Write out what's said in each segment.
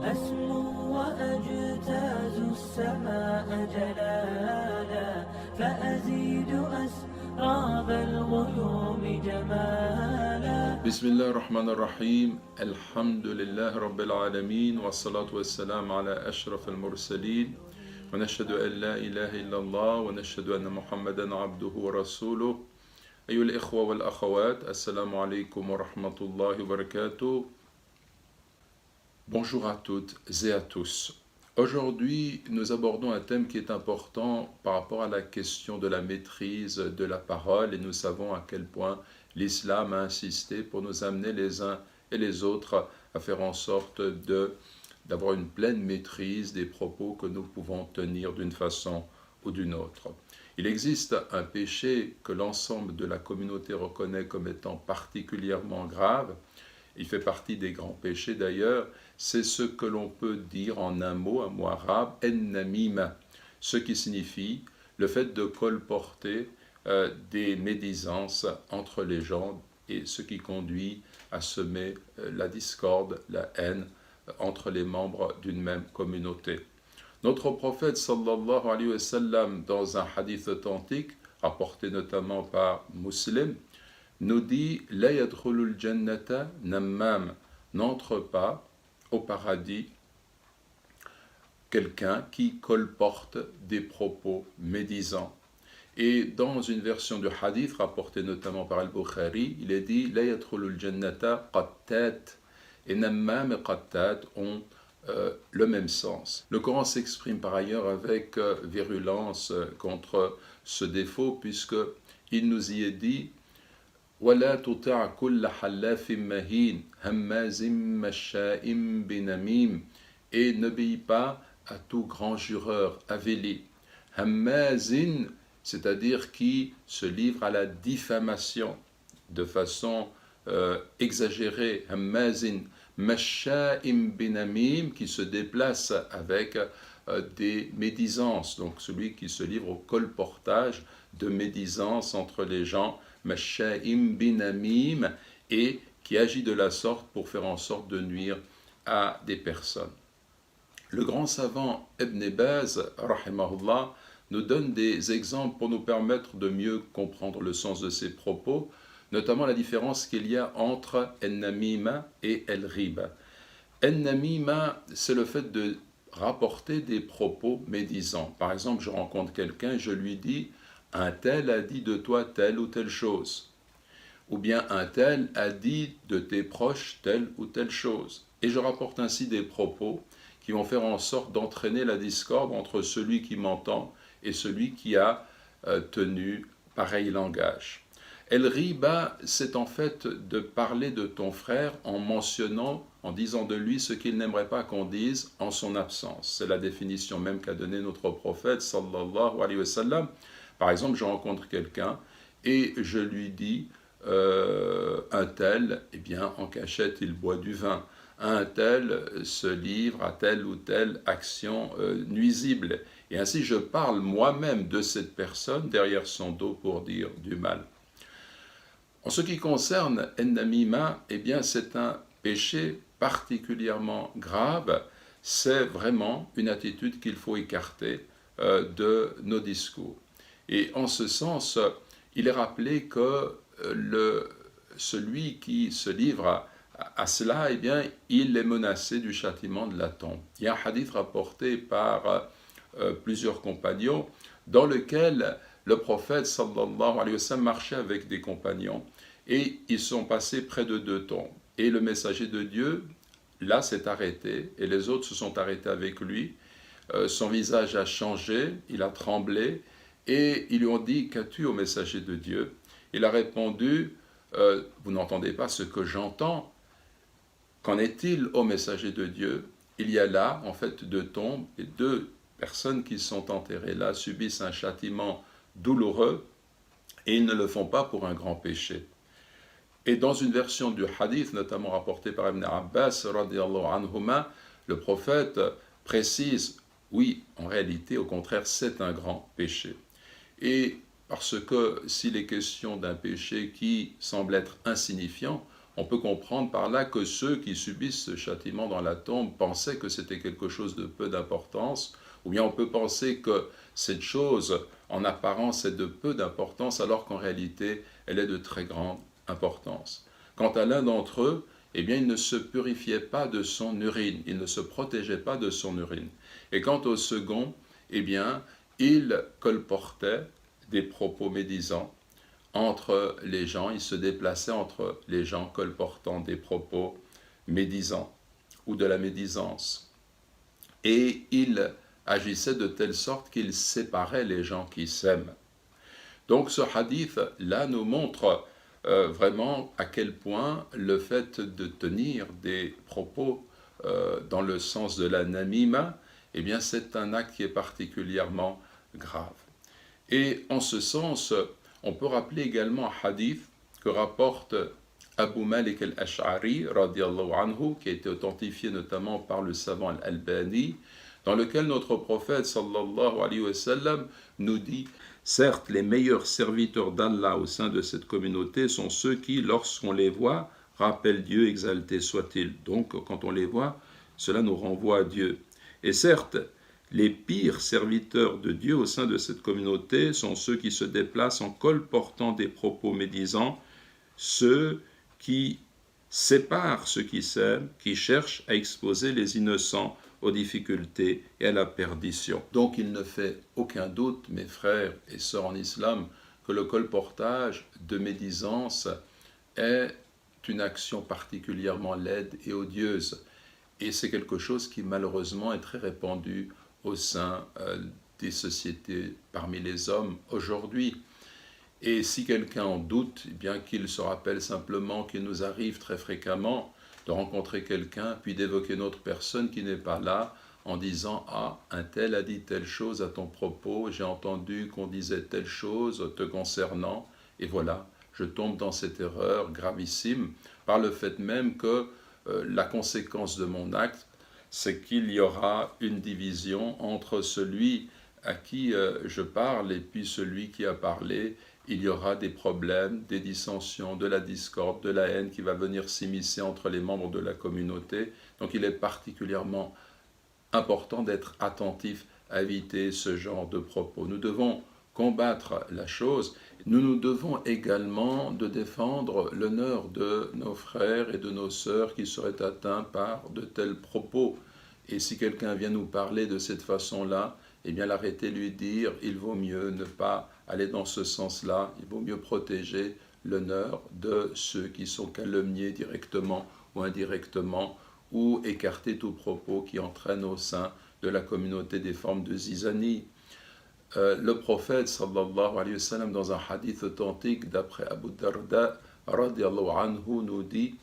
أسمو وأجتاز السماء جلالا فأزيد أسراب الغيوم جمالا. بسم الله الرحمن الرحيم. الحمد لله رب العالمين والصلاة والسلام على أشرف المرسلين ونشهد أن لا إله إلا الله ونشهد أن محمدا عبده ورسوله. أيها الإخوة والأخوات, Assalamu alaikum wa rahmatullahi wa barakatuh. Bonjour à toutes et à tous. Aujourd'hui, nous abordons un thème qui est important par rapport à la question de la maîtrise de la parole, et nous savons à quel point l'islam a insisté pour nous amener les uns et les autres à faire en sorte d'avoir une pleine maîtrise des propos que nous pouvons tenir d'une façon ou d'une autre. Il existe un péché que l'ensemble de la communauté reconnaît comme étant particulièrement grave. Il fait partie des grands péchés d'ailleurs. C'est ce que l'on peut dire en un mot arabe, en-namima, ce qui signifie le fait de colporter des médisances entre les gens et ce qui conduit à semer la discorde, la haine entre les membres d'une même communauté. Notre prophète sallallahu alayhi wa sallam, dans un hadith authentique, rapporté notamment par Muslim, nous dit « La yadkhulul jannata nammam » n'entre pas au paradis quelqu'un qui colporte des propos médisants. Et dans une version du hadith rapportée notamment par Al-Bukhari, il est dit « La yadkhulul jannata qattat » et nammam et qattat ont le même sens. Le Coran s'exprime par ailleurs avec virulence contre ce défaut, puisqu'il nous y est dit وَلَا تُطِعْ كُلَّ حَلَّافٍ مَهِينٍ هَمَّازٍ مَّشَّاءٍ بِنَمِيمٍ et n'obéis pas à tout grand jureur avéli. Hammazin, c'est-à-dire qui se livre à la diffamation de façon exagérée. Hammazin Masha'im binamim, qui se déplace avec des médisances, donc celui qui se livre au colportage de médisances entre les gens, Masha'im binamim, et qui agit de la sorte pour faire en sorte de nuire à des personnes. Le grand savant Ibn Baz, rahimahullah, nous donne des exemples pour nous permettre de mieux comprendre le sens de ses propos, notamment la différence qu'il y a entre en-namima et el-riba. En-namima, c'est le fait de rapporter des propos médisants. Par exemple, je rencontre quelqu'un et je lui dis « un tel a dit de toi telle ou telle chose » ou bien « un tel a dit de tes proches telle ou telle chose » et je rapporte ainsi des propos qui vont faire en sorte d'entraîner la discorde entre celui qui m'entend et celui qui a tenu pareil langage. El-riba, c'est en fait de parler de ton frère en mentionnant, en disant de lui ce qu'il n'aimerait pas qu'on dise en son absence. C'est la définition même qu'a donnée notre prophète sallallahu alayhi wa sallam. Par exemple, je rencontre quelqu'un et je lui dis un tel, eh bien en cachette il boit du vin. Un tel se livre à telle ou telle action nuisible. Et ainsi je parle moi-même de cette personne derrière son dos pour dire du mal. En ce qui concerne en-namima, eh bien c'est un péché particulièrement grave. C'est vraiment une attitude qu'il faut écarter de nos discours. Et en ce sens, il est rappelé que celui qui se livre à cela, eh bien, il est menacé du châtiment de la tombe. Il y a un hadith rapporté par plusieurs compagnons dans lequel le prophète sallallahu alayhi wa sallam marchait avec des compagnons et ils sont passés près de deux tombes. Et le messager de Dieu, là, s'est arrêté et les autres se sont arrêtés avec lui. Son visage a changé, il a tremblé et ils lui ont dit « Qu'as-tu au messager de Dieu ?» Il a répondu « Vous n'entendez pas ce que j'entends ? Qu'en est-il au messager de Dieu ? Il y a là, en fait, deux tombes et deux personnes qui sont enterrées là subissent un châtiment douloureux et ils ne le font pas pour un grand péché. » Et dans une version du hadith, notamment rapportée par Ibn Abbas, radiyallahu anhuma, le prophète précise, oui, en réalité, au contraire, c'est un grand péché. Et parce que s'il est question d'un péché qui semble être insignifiant, On peut comprendre par là que ceux qui subissent ce châtiment dans la tombe pensaient que c'était quelque chose de peu d'importance, ou bien on peut penser que cette chose, en apparence, est de peu d'importance, alors qu'en réalité, elle est de très grande importance. Quant à l'un d'entre eux, eh bien, il ne se purifiait pas de son urine, il ne se protégeait pas de son urine. Et quant au second, eh bien, il colportait des propos médisants entre les gens, il se déplaçait entre les gens colportant des propos médisants ou de la médisance. Et il agissait de telle sorte qu'il séparait les gens qui s'aiment. Donc ce hadith-là nous montre vraiment à quel point le fait de tenir des propos dans le sens de la namima, eh bien c'est un acte qui est particulièrement grave. Et en ce sens, on peut rappeler également un hadith que rapporte Abu Malik al-Ash'ari, radiallahu anhu, qui a été authentifié notamment par le savant al-Albani, dans lequel notre prophète sallallahu alayhi wa sallam nous dit: certes, les meilleurs serviteurs d'Allah au sein de cette communauté sont ceux qui, lorsqu'on les voit, rappellent Dieu, exalté soit-il. Donc, quand on les voit, cela nous renvoie à Dieu. Et certes, les pires serviteurs de Dieu au sein de cette communauté sont ceux qui se déplacent en colportant des propos médisants, ceux qui séparent ceux qui s'aiment, qui cherchent à exposer les innocents aux difficultés et à la perdition. Donc il ne fait aucun doute, mes frères et sœurs en islam, que le colportage de médisance est une action particulièrement laide et odieuse. Et c'est quelque chose qui malheureusement est très répandu au sein des sociétés parmi les hommes aujourd'hui. Et si quelqu'un en doute, eh bien qu'il se rappelle simplement qu'il nous arrive très fréquemment de rencontrer quelqu'un, puis d'évoquer une autre personne qui n'est pas là, en disant « Ah, un tel a dit telle chose à ton propos, j'ai entendu qu'on disait telle chose te concernant, et voilà, je tombe dans cette erreur gravissime, par le fait même que la conséquence de mon acte, c'est qu'il y aura une division entre celui à qui je parle et puis celui qui a parlé. Il y aura des problèmes, des dissensions, de la discorde, de la haine qui va venir s'immiscer entre les membres de la communauté. Donc il est particulièrement important d'être attentif à éviter ce genre de propos. Nous devons combattre la chose. Nous devons également de défendre l'honneur de nos frères et de nos sœurs qui seraient atteints par de tels propos. Et si quelqu'un vient nous parler de cette façon-là, eh bien l'arrêter, lui dire, il vaut mieux ne pas aller dans ce sens-là, il vaut mieux protéger l'honneur de ceux qui sont calomniés directement ou indirectement, ou écarter tout propos qui entraîne au sein de la communauté des formes de zizanie. Le prophète sallallahu alayhi wa sallam, dans un hadith authentique d'après Abu Darda radiallahu anhu, nous dit: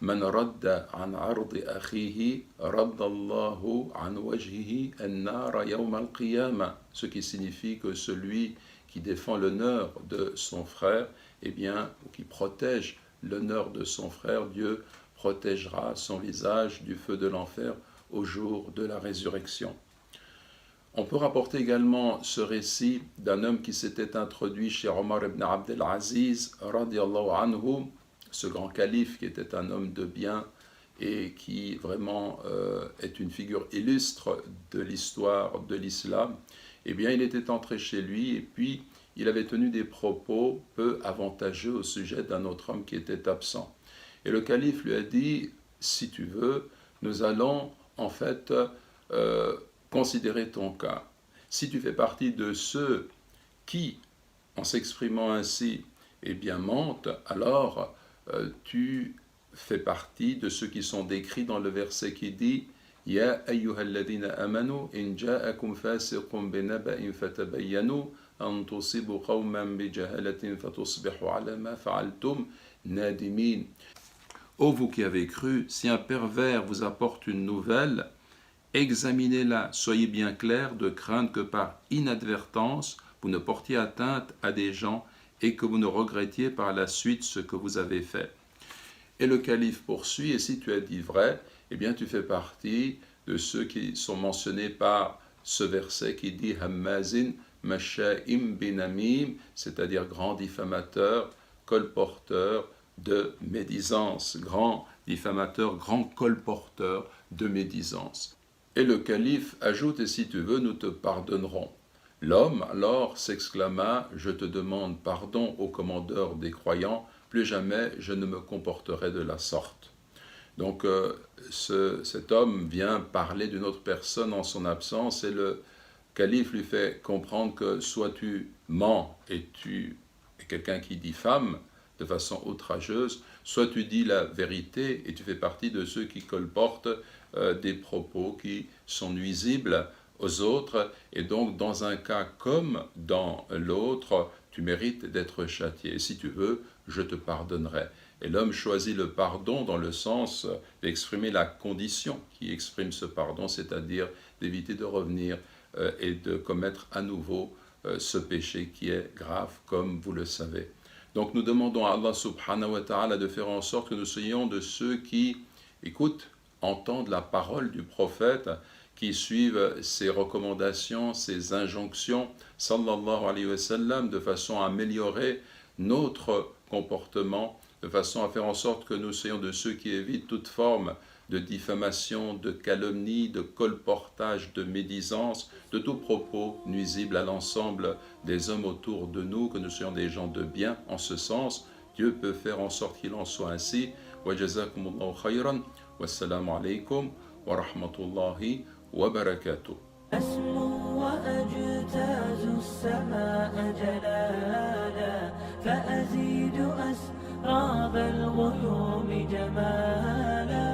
Man radda an ardi akhihi raddallahu an wajhihi an-nar yawm al-qiyamah, ce qui signifie que celui qui défend l'honneur de son frère, eh bien, ou qui protège l'honneur de son frère, Dieu protégera son visage du feu de l'enfer au jour de la résurrection. On peut rapporter également ce récit d'un homme qui s'était introduit chez Omar ibn Abd al-Aziz, radiallahu anhu, ce grand calife qui était un homme de bien et qui vraiment est une figure illustre de l'histoire de l'islam. Eh bien, il était entré chez lui et puis il avait tenu des propos peu avantageux au sujet d'un autre homme qui était absent. Et le calife lui a dit: si tu veux, nous allons en fait considérer ton cas. Si tu fais partie de ceux qui, en s'exprimant ainsi, eh bien mentent, alors tu fais partie de ceux qui sont décrits dans le verset qui dit: Ya ayyuhalladhina amanu in ja'akum fasiqun binaba'in fatabayyanu an tusibu qawman bijahalatin fatusbihu ala ma fa'altum nadimin. Ô vous qui avez cru, si un pervers vous apporte une nouvelle, examinez-la, soyez bien clairs de crainte que par inadvertance vous ne portiez atteinte à des gens et que vous ne regrettiez par la suite ce que vous avez fait. Et le calife poursuit: et si tu as dit vrai, eh bien tu fais partie de ceux qui sont mentionnés par ce verset qui dit Hammazin Masha'im binamim, c'est-à-dire grand diffamateur, colporteur de médisance, grand diffamateur, grand colporteur de médisance. Et le calife ajoute, et si tu veux, nous te pardonnerons. L'homme alors s'exclama, je te demande pardon au commandeur des croyants, plus jamais je ne me comporterai de la sorte. Donc cet homme vient parler d'une autre personne en son absence et le calife lui fait comprendre que soit tu mens et tu es quelqu'un qui diffame de façon outrageuse, soit tu dis la vérité et tu fais partie de ceux qui colportent des propos qui sont nuisibles aux autres, et donc dans un cas comme dans l'autre, tu mérites d'être châtié. Et si tu veux, je te pardonnerai. Et l'homme choisit le pardon dans le sens d'exprimer la condition qui exprime ce pardon, c'est-à-dire d'éviter de revenir et de commettre à nouveau ce péché qui est grave, comme vous le savez. Donc nous demandons à Allah subhanahu wa ta'ala de faire en sorte que nous soyons de ceux qui écoutent, entendent la parole du prophète, qui suivent ses recommandations, ses injonctions, sallallahu alayhi wa sallam, de façon à améliorer notre comportement, de façon à faire en sorte que nous soyons de ceux qui évitent toute forme de diffamation, de calomnie, de colportage, de médisance, de tout propos nuisible à l'ensemble des hommes autour de nous, que nous soyons des gens de bien. En ce sens, Dieu peut faire en sorte qu'il en soit ainsi. Wa jazakumullahu khayran. Wassalamu alaykum wa rahmatullahi وبركاته. أسمو وأجتاز السماء جلالا فأزيد أسراب الغيوم جمالا